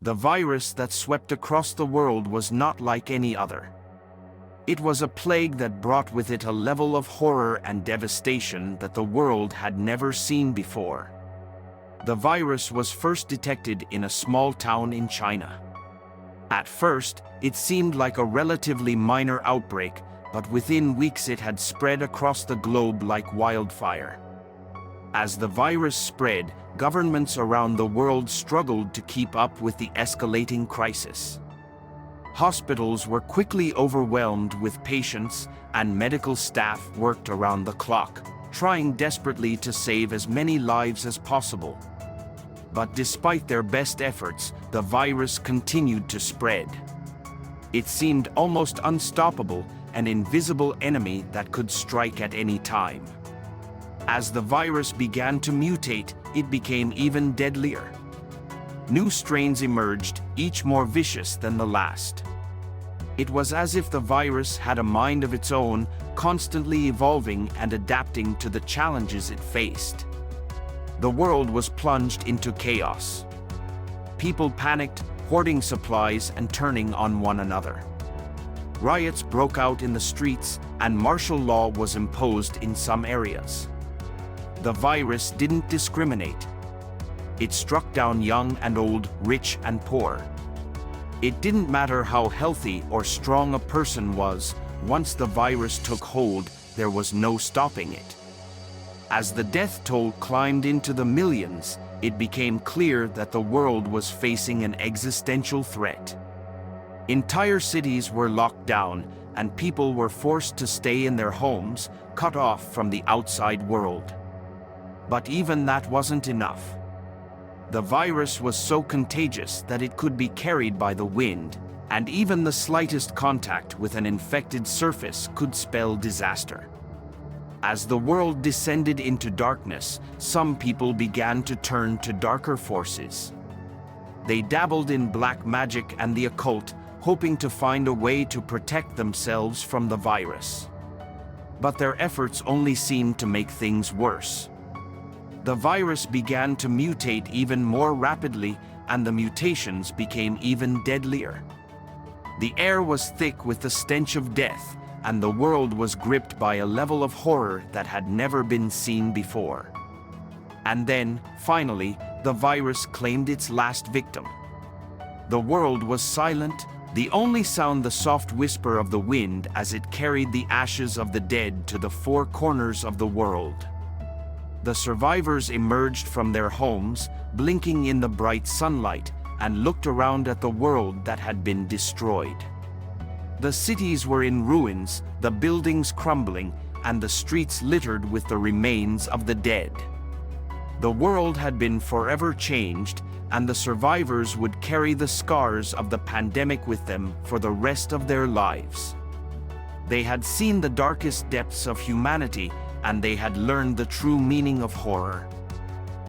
The virus that swept across the world was not like any other. It was a plague that brought with it a level of horror and devastation that the world had never seen before. The virus was first detected in a small town in China. At first, it seemed like a relatively minor outbreak, but within weeks it had spread across the globe like wildfire. As the virus spread, governments around the world struggled to keep up with the escalating crisis. Hospitals were quickly overwhelmed with patients, and medical staff worked around the clock, trying desperately to save as many lives as possible. But despite their best efforts, the virus continued to spread. It seemed almost unstoppable, an invisible enemy that could strike at any time. As the virus began to mutate, it became even deadlier. New strains emerged, each more vicious than the last. It was as if the virus had a mind of its own, constantly evolving and adapting to the challenges it faced. The world was plunged into chaos. People panicked, hoarding supplies and turning on one another. Riots broke out in the streets, and martial law was imposed in some areas. The virus didn't discriminate. It struck down young and old, rich and poor. It didn't matter how healthy or strong a person was, once the virus took hold, there was no stopping it. As the death toll climbed into the millions, it became clear that the world was facing an existential threat. Entire cities were locked down, and people were forced to stay in their homes, cut off from the outside world. But even that wasn't enough. The virus was so contagious that it could be carried by the wind, and even the slightest contact with an infected surface could spell disaster. As the world descended into darkness, some people began to turn to darker forces. They dabbled in black magic and the occult, hoping to find a way to protect themselves from the virus. But their efforts only seemed to make things worse. The virus began to mutate even more rapidly, and the mutations became even deadlier. The air was thick with the stench of death, and the world was gripped by a level of horror that had never been seen before. And then, finally, the virus claimed its last victim. The world was silent, the only sound the soft whisper of the wind as it carried the ashes of the dead to the four corners of the world. The survivors emerged from their homes, blinking in the bright sunlight, and looked around at the world that had been destroyed. The cities were in ruins, the buildings crumbling, and the streets littered with the remains of the dead. The world had been forever changed, and the survivors would carry the scars of the pandemic with them for the rest of their lives. They had seen the darkest depths of humanity, and they had learned the true meaning of horror.